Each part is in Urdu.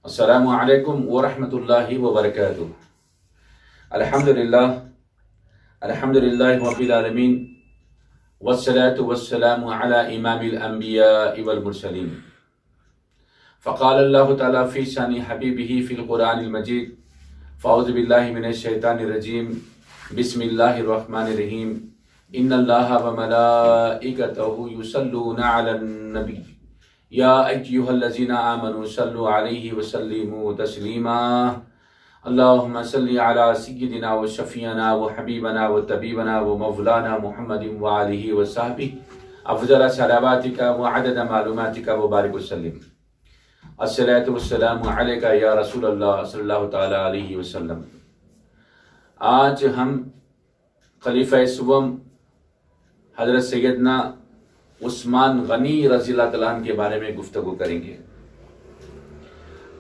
السلام علیکم ورحمۃ اللہ وبرکاتہ۔ الحمدللہ رب العالمین والصلاة والسلام علی امام الانبیاء والمرسلین۔ فقال اللہ تعالی فی شان حبیبہ فی القرآن المجید، فاعوذ باللہ من الشیطان الرجیم، بسم اللہ الرحمن الرحیم، ان اللہ وملائکتہ یصلون علی النبی یا ایھا الذین آمنوا صلوا علیہ وسلموا تسلیما۔ اللہم صل علی سیدنا و شفیعنا و حبیبنا و طبیبنا و مولانا محمد وآلہ وصحبہ افضل صلواتک و عدد معلوماتک و بارک وسلم۔ الصلاۃ والسلام علیک یا رسول اللہ صلی اللہ تعالی علیہ وسلم۔ آج ہم خلیفہ سوم حضرت سیدنا عثمان غنی رضی اللہ تعالیٰ عنہ کے بارے میں گفتگو کریں گے۔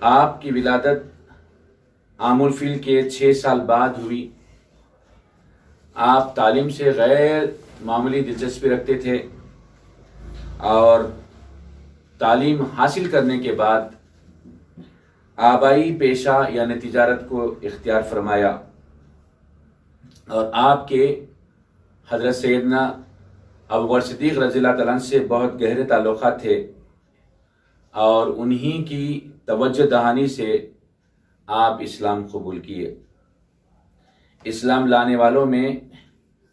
آپ کی ولادت عام الفیل کے 6 سال بعد ہوئی۔ آپ تعلیم سے غیر معمولی دلچسپی رکھتے تھے اور تعلیم حاصل کرنے کے بعد آبائی پیشہ یعنی تجارت کو اختیار فرمایا، اور آپ کے حضرت سیدنا ابوبکر صدیق رضی اللہ تعالیٰ عنہ سے بہت گہرے تعلقات تھے، اور انہی کی توجہ دہانی سے آپ اسلام قبول کیے۔ اسلام لانے والوں میں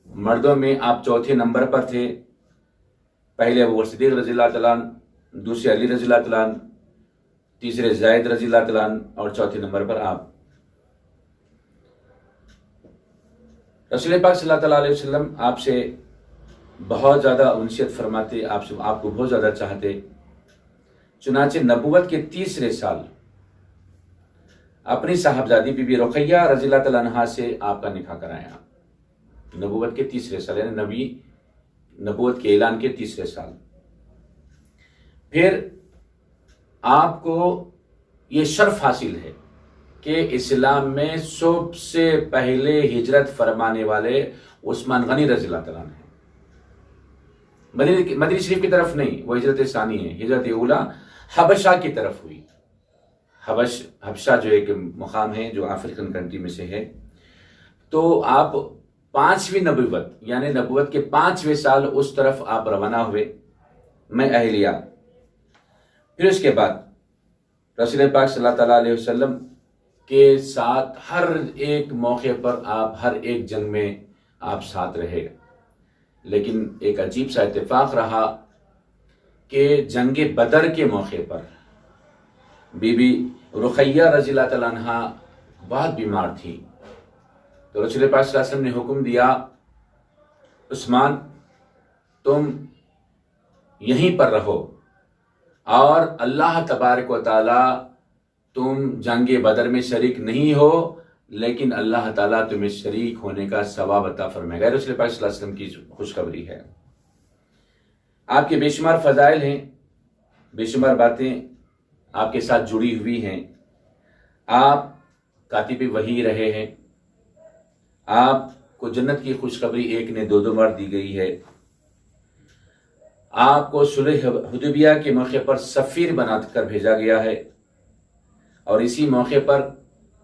مردوں میں آپ چوتھے نمبر پر تھے۔ پہلے ابوبکر صدیق رضی اللہ تعالیٰ عنہ، دوسرے علی رضی اللہ تعالیٰ عنہ، تیسرے زید رضی اللہ تعالیٰ عنہ، اور چوتھے نمبر پر آپ۔ رسول پاک صلی اللہ تعالیٰ علیہ وسلم آپ سے بہت زیادہ انسیت فرماتے، آپ کو بہت زیادہ چاہتے۔ چنانچہ نبوت کے تیسرے سال اپنی صاحبزادی بی بی رقیہ رضی اللہ تعالیٰ عنہا سے آپ کا نکاح کرایا۔ نبوت کے تیسرے سال یعنی نبوت کے اعلان کے تیسرے سال۔ پھر آپ کو یہ شرف حاصل ہے کہ اسلام میں سب سے پہلے ہجرت فرمانے والے عثمان غنی رضی اللہ تعالیٰ عنہ ہیں۔ مدینہ شریف کی طرف نہیں، وہ ہجرت ثانی ہے۔ ہجرت اولا حبشہ کی طرف ہوئی۔ حبشہ جو ایک مقام ہے جو افریقن کنٹری میں سے ہے۔ تو آپ 5ویں نبوت یعنی نبوت کے 5ویں سال اس طرف آپ روانہ ہوئے، میں اہلیہ۔ پھر اس کے بعد رسول پاک صلی اللہ تعالیٰ علیہ وسلم کے ساتھ ہر ایک موقع پر آپ ہر ایک جنگ میں آپ ساتھ رہے۔ لیکن ایک عجیب سا اتفاق رہا کہ جنگ بدر کے موقع پر بی بی رقیہ رضی اللہ تعالیٰ عنہ بہت بیمار تھی، تو رسول پاک صلی اللہ علیہ وسلم نے حکم دیا، عثمان تم یہیں پر رہو، اور اللہ تبارک و تعالی تم جنگ بدر میں شریک نہیں ہو، لیکن اللہ تعالیٰ تمہیں شریک ہونے کا ثواب عطا فرمائے گا۔ رسول پاک صلی اللہ علیہ وسلم کی خوشخبری ہے۔ آپ کے بے شمار فضائل ہیں، بے شمار باتیں آپ کے ساتھ جڑی ہوئی ہیں۔ آپ کاتب وحی رہے ہیں، آپ کو جنت کی خوشخبری ایک نے 2 بار دی گئی ہے۔ آپ کو صلح حدیبیہ کے موقع پر سفیر بنا کر بھیجا گیا ہے، اور اسی موقع پر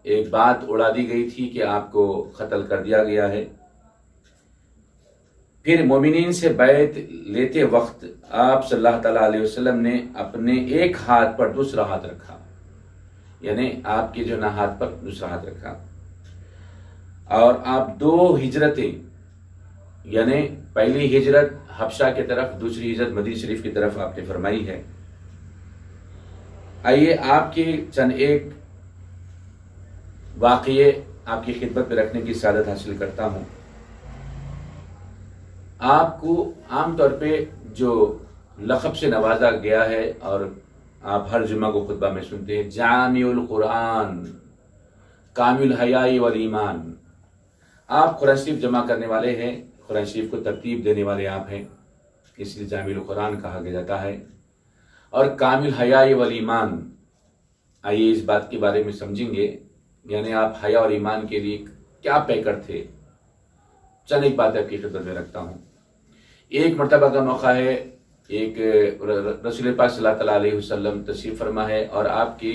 ایک بات اڑا دی گئی تھی کہ آپ کو قتل کر دیا گیا ہے۔ پھر مومنین سے بیعت لیتے وقت آپ صلی اللہ تعالیٰ علیہ وسلم نے اپنے ایک ہاتھ پر دوسرا ہاتھ رکھا، یعنی آپ کے جو نا ہاتھ پر دوسرا ہاتھ رکھا، اور آپ 2 ہجرتیں یعنی پہلی ہجرت حبشہ کی طرف، دوسری ہجرت مدینہ شریف کی طرف آپ نے فرمائی ہے۔ آئیے آپ کے چند ایک واقعے آپ کی خدمت میں رکھنے کی سعادت حاصل کرتا ہوں۔ آپ کو عام طور پہ جو لقب سے نوازا گیا ہے، اور آپ ہر جمعہ کو خطبہ میں سنتے ہیں، جامع القرآن کامل الحیاء والایمان۔ آپ قرآن شریف جمع کرنے والے ہیں، قرآن شریف کو ترتیب دینے والے آپ ہیں، اس لیے جامع القرآن کہا جاتا ہے۔ اور کامل الحیاء والایمان، آئیے اس بات کے بارے میں سمجھیں گے، یعنی آپ حیا اور ایمان کے لیے کیا پیکر تھے۔ چند ایک بات آپ کی خدمت میں رکھتا ہوں۔ ایک مرتبہ کا موقع ہے، ایک رسول پاک صلی اللہ تعالیٰ علیہ وسلم تشریف فرما ہے، اور آپ کی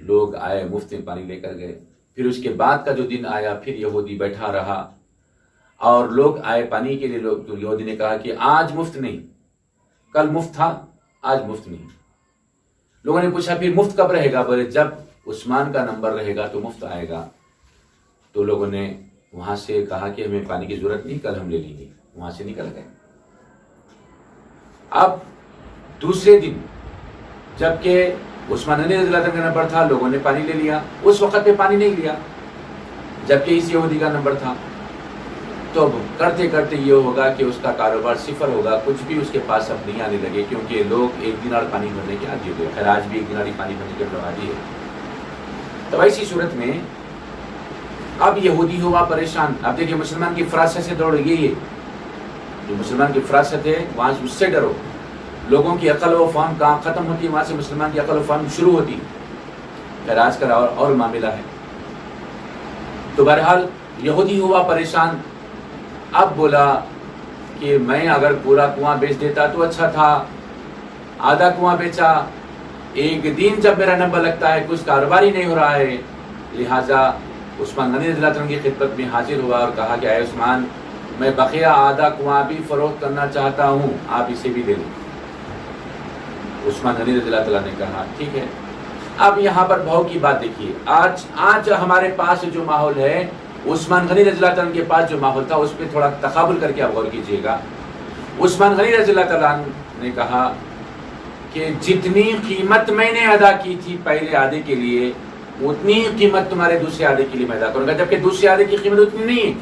لوگ آئے مفت میں پانی لے کر گئے. پھر اس کے بعد کا جو دن آیا پھر یہودی بیٹھا رہا اور لوگ آئے پانی کے لیے. یہودی نے کہا کہ آج مفت نہیں, کل مفت تھا آج مفت نہیں. لوگوں نے پوچھا پھر مفت کب رہے گا؟ بولے جب عثمان کا نمبر رہے گا تو مفت آئے گا. تو لوگوں نے وہاں سے کہا کہ ہمیں پانی کی ضرورت نہیں, کل ہم لے لیں گے. وہاں سے نکل گئے. اب دوسرے دن جبکہ عثمان غنی رضی اللہ عنہ کا نمبر تھا, لوگوں نے پانی لے لیا. اس وقت پہ پانی نہیں لیا جبکہ اس یہودی کا نمبر تھا. تو کرتے کرتے یہ ہوگا کہ اس کا کاروبار صفر ہوگا, کچھ بھی اس کے پاس اب نہیں آنے لگے, کیونکہ لوگ ایک دینار پانی بھرنے کے عادی ہوئے. خیر آج بھی ایک دینار پانی بھرنے کے عادی ہے. تو ایسی صورت میں اب یہودی ہوا پریشان. اب دیکھیں مسلمان کی فراست سے دوڑ یہ جو مسلمان کی فراست ہے وہاں سے اس سے ڈرو. لوگوں کی عقل و فہم کہاں ختم ہوتی ہے, وہاں سے مسلمان کی عقل و فہم شروع ہوتی. خیر آج کل اور معاملہ ہے. تو بہرحال یہودی ہوا پریشان. اب بولا کہ میں اگر پورا کنواں بیچ دیتا تو اچھا تھا, آدھا کنواں بیچا. ایک دن جب میرا نمبر لگتا ہے کچھ کاروبار ہی نہیں ہو رہا ہے. لہٰذا عثمان غنی رضی اللہ عنہ کی خدمت میں حاضر ہوا اور کہا کہ اے عثمان, میں بقیہ آدھا کنواں بھی فروخت کرنا چاہتا ہوں, آپ اسے بھی دے دیں. عثمان غنی رضی اللہ عنہ نے کہا ٹھیک ہے. اب یہاں پر بھاؤ کی بات دیکھیے. آج ہمارے پاس جو ماحول ہے, عثمان غنی رضی اللہ عنہ کے پاس جو ماحول تھا اس پہ تھوڑا تقابل کر کے آپ غور کیجیے گا. عثمان غنی رضی اللہ عنہ نے کہا کہ جتنی قیمت میں نے ادا کی تھی پہلے آدھے کے لیے, اتنی قیمت تمہارے دوسرے آدھے کے لیے میں ادا کروں گا. جبکہ دوسرے آدھے کی قیمت اتنی نہیں ہے,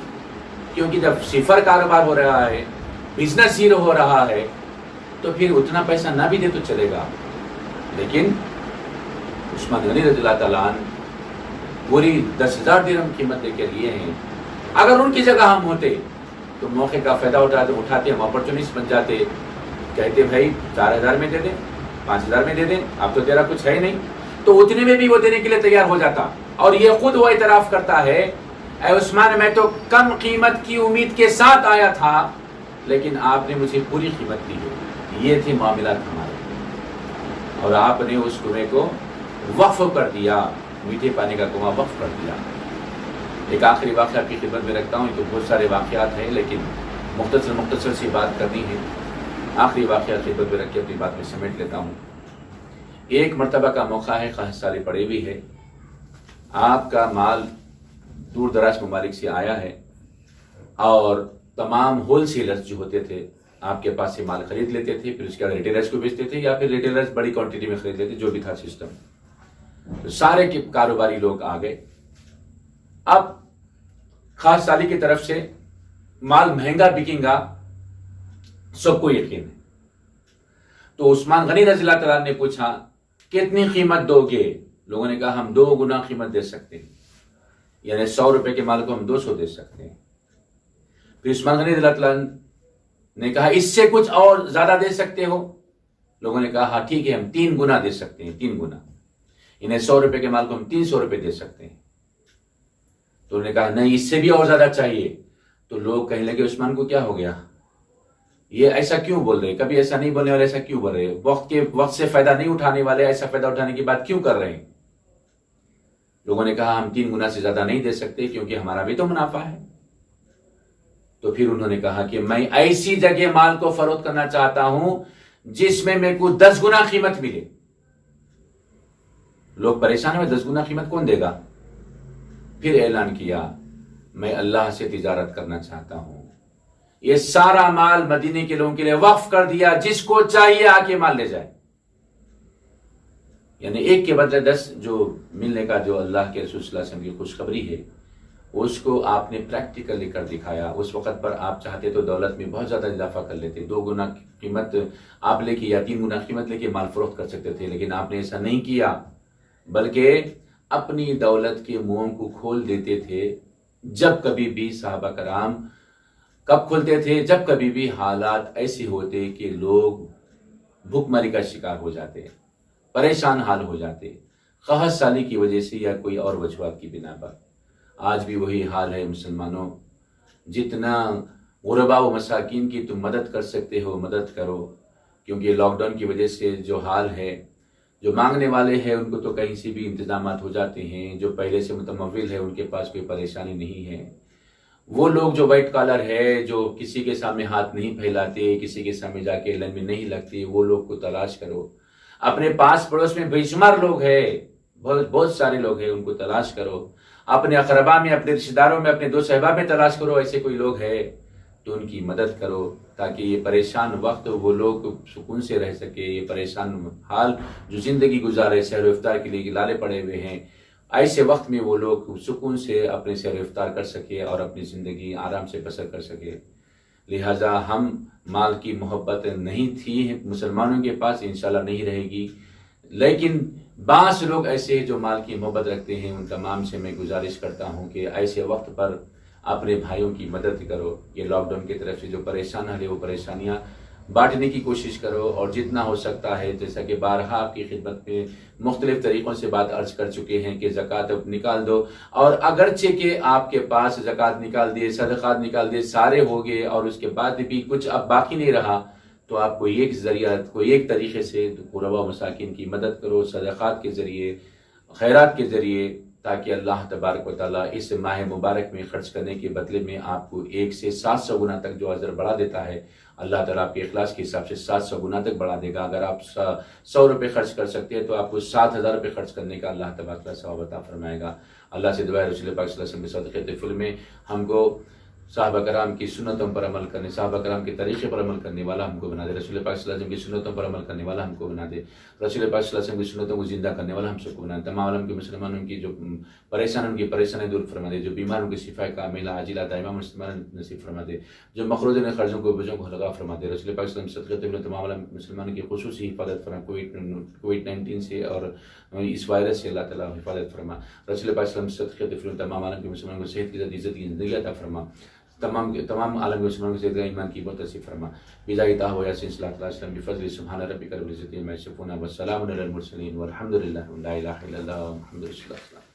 کیونکہ جب صفر کاروبار ہو رہا ہے, بزنس زیرو ہو رہا ہے, تو پھر اتنا پیسہ نہ بھی دے تو چلے گا. لیکن عثمان غنی رضی اللہ تعالیٰ عنہ پوری 10,000 درہم قیمت دے کے لیے ہیں. اگر ان کی جگہ ہم ہوتے تو موقع کا فائدہ اٹھاتے, ہم اپرچونسٹ بن جاتے. کہتے بھائی 4,000 میں دے دیں, 5,000 میں دے دیں, اب تو تیرا کچھ ہے ہی نہیں. تو اتنے میں بھی وہ دینے کے لیے تیار ہو جاتا. اور یہ خود وہ اعتراف کرتا ہے, اے عثمان میں تو کم قیمت کی امید کے ساتھ آیا تھا, لیکن آپ نے مجھے پوری قیمت دی ہے. یہ تھے معاملات ہمارے. اور آپ نے اس کنویں کو وقف کر دیا, میٹھے پانی کا کنواں وقف کر دیا. ایک آخری واقعہ آپ کی خدمت میں رکھتا ہوں. یہ تو بہت سارے واقعات ہیں لیکن مختصر سی بات کرنی ہے. آخری واقعہ خدمت میں رکھ کے اپنی بات میں سمیٹ لیتا ہوں. ایک مرتبہ کا موقع ہے, خاص سالے پڑے ہوئی ہے, آپ کا مال دور دراز ممالک سے آیا ہے اور تمام ہول سیلرز جو ہوتے تھے آپ کے پاس سے مال خرید لیتے تھے, پھر اس کے بعد ریٹیلرز کو بیچتے تھے, یا پھر ریٹیلرز بڑی کوانٹٹی میں خرید لیتے, جو بھی تھا سسٹم. تو سارے کے کاروباری لوگ آ گئے. اب خاص سالی کی طرف سے مال مہنگا بکیں گا سب کو یقین ہے. تو عثمان غنی رضی اللہ تعالیٰ نے پوچھا کتنی قیمت دو گے؟ لوگوں نے کہا ہم 2 گنا قیمت دے سکتے ہیں, یعنی 100 روپے کے مال کو ہم 200 دے سکتے ہیں. پھر عثمان غنی رضی اللہ تعالیٰ نے کہا اس سے کچھ اور زیادہ دے سکتے ہو؟ لوگوں نے کہا ہاں ٹھیک ہے, ہم 3 گنا دے سکتے ہیں, 3 گنا, انہیں 100 روپے کے مال کو ہم 300 روپے دے سکتے ہیں. تو انہوں نے کہا نہیں اس سے بھی اور زیادہ چاہیے. تو لوگ کہنے لگے عثمان کو کیا ہو گیا, یہ ایسا کیوں بول رہے, کبھی ایسا نہیں بولنے والے ایسا کیوں بول رہے, وقت سے فائدہ نہیں اٹھانے والے ایسا فائدہ اٹھانے کی بات کیوں کر رہے ہیں؟ لوگوں نے کہا ہم 3 گنا سے زیادہ نہیں دے سکتے کیونکہ ہمارا بھی تو منافع ہے. تو پھر انہوں نے کہا کہ میں ایسی جگہ مال کو فروخت کرنا چاہتا ہوں جس میں میرے کو 10 گنا قیمت ملے. لوگ پریشان ہوئے, 10 گنا قیمت کون دے گا؟ پھر اعلان کیا میں اللہ سے تجارت کرنا چاہتا ہوں, یہ سارا مال مدینے کے لوگوں کے لیے وقف کر دیا, جس کو چاہیے آ کے مال لے جائے. یعنی ایک کے بدلے 10 جو ملنے کا جو اللہ کے رسول صلی اللہ علیہ وسلم کی خوشخبری ہے اس کو آپ نے پریکٹیکلی کر دکھایا. اس وقت پر آپ چاہتے تو دولت میں بہت زیادہ اضافہ کر لیتے, 2 گنا قیمت آپ لے کے یا 3 گنا قیمت لے کے مال فروخت کر سکتے تھے, لیکن آپ نے ایسا نہیں کیا, بلکہ اپنی دولت کے منہوں کو کھول دیتے تھے. جب کبھی بھی صحابہ کرام کب کھلتے تھے, جب کبھی بھی حالات ایسے ہوتے کہ لوگ بھوک مری کا شکار ہو جاتے, پریشان حال ہو جاتے, قحط سالی کی وجہ سے یا کوئی اور وجوہات کی بنا پر. آج بھی وہی حال ہے مسلمانوں, جتنا غربا و مساکین کی تم مدد کر سکتے ہو مدد کرو, کیونکہ لاک ڈاؤن کی وجہ سے جو حال ہے, جو مانگنے والے ہیں ان کو تو کہیں سے بھی انتظامات ہو جاتے ہیں، جو پہلے سے متمول ہے ان کے پاس کوئی پریشانی نہیں ہے. وہ لوگ جو وائٹ کالر ہے، جو کسی کے سامنے ہاتھ نہیں پھیلاتے، کسی کے سامنے جا کے لائن میں نہیں لگتے، وہ لوگ کو تلاش کرو. اپنے پاس پڑوس میں بے شمار لوگ ہیں، بہت سارے لوگ ہیں، ان کو تلاش کرو. اپنے اقربا میں، اپنے رشتہ داروں میں، اپنے دوست احباب میں تلاش کرو، ایسے کوئی لوگ ہے تو ان کی مدد کرو، تاکہ یہ پریشان وقت وہ لوگ سکون سے رہ سکے. یہ پریشان حال جو زندگی گزارے، سحر و افطار کے لیے لالے پڑے ہوئے ہیں، ایسے وقت میں وہ لوگ سکون سے اپنے سحر و افطار کر سکے اور اپنی زندگی آرام سے بسر کر سکے. لہٰذا ہم مال کی محبت نہیں تھی مسلمانوں کے پاس، انشاءاللہ نہیں رہے گی، لیکن بعض لوگ ایسے جو مال کی محبت رکھتے ہیں، ان تمام سے میں گزارش کرتا ہوں کہ ایسے وقت پر اپنے بھائیوں کی مدد کرو. یہ لاک ڈاؤن کی طرف سے جو پریشان ہے وہ پریشانیاں بانٹنے کی کوشش کرو، اور جتنا ہو سکتا ہے، جیسا کہ بارہا آپ کی خدمت میں مختلف طریقوں سے بات عرض کر چکے ہیں کہ زکوٰۃ نکال دو. اور اگرچہ کہ آپ کے پاس زکوٰۃ نکال دیے، صدقات نکال دیے، سارے ہو گئے، اور اس کے بعد بھی کچھ اب باقی نہیں رہا، تو آپ کو ایک ذریعہ، کوئی ایک طریقے سے غربا و مساکین کی مدد کرو، صدقات کے ذریعے، خیرات کے ذریعے، تاکہ اللہ تبارک و تعالیٰ اس ماہ مبارک میں خرچ کرنے کے بدلے میں آپ کو 1 سے 700 گنا تک جو اجر بڑھا دیتا ہے. اللہ تعالیٰ آپ کے اخلاص کے حساب سے 700 گنا تک بڑھا دے گا. اگر آپ 100 روپے خرچ کر سکتے ہیں تو آپ کو 7,000 روپے خرچ کرنے کا اللہ تبارک و ثواب عطا فرمائے گا. اللہ سے دعا ہے رسول پاک صلی اللہ علیہ وسلم کے صدقے طفل میں ہم کو صحابہ کرام کی سنتوں پر عمل کرنے، صحابہ کرام کے طریقے پر عمل کرنے والا ہم کو بنا دے. رسول پاک صلی اللہ علیہ وسلم کی سنتوں پر عمل کرنے والا ہم کو بنا دے. رسول پاک صلی اللہ علیہ وسلم کی سنتوں کو زندہ کرنے والا ہم سب کو بنا دے. تمام عالم کے مسلمانوں کی جو ان کی پریشانی دور فرما دے. جو بیماروں کی شفا کاملہ عاجلہ دائمہ مسلمان نصیب فرما دے. جو مقروض قرضوں کو بوجھوں کو ہلکا فرما دے. رسول پاک صلی اللہ علیہ وسلم صدقے تمام عالم مسلمانوں کی خصوصی حفاظت فرما. کووڈ-19 سے اور اس وائرس سے اللہ تعالیٰ حفاظت فرما. رسول پاک صلی اللہ علیہ وسلم صدقے تمام عالم کے مسلمانوں کو صحت کی عزت کی زندگی عطا فرما. تمام عالم کے مسلمانوں سے ایمان کی بہت نصیب فرما. بدائی تا ہو یاسین صلی اللہ علیہ وسلم بفضل سبحان ربک رب العزت عما یصفون والسلام علی المرسلین والحمد للہ لا الہ الا اللہ محمد رسول اللہ.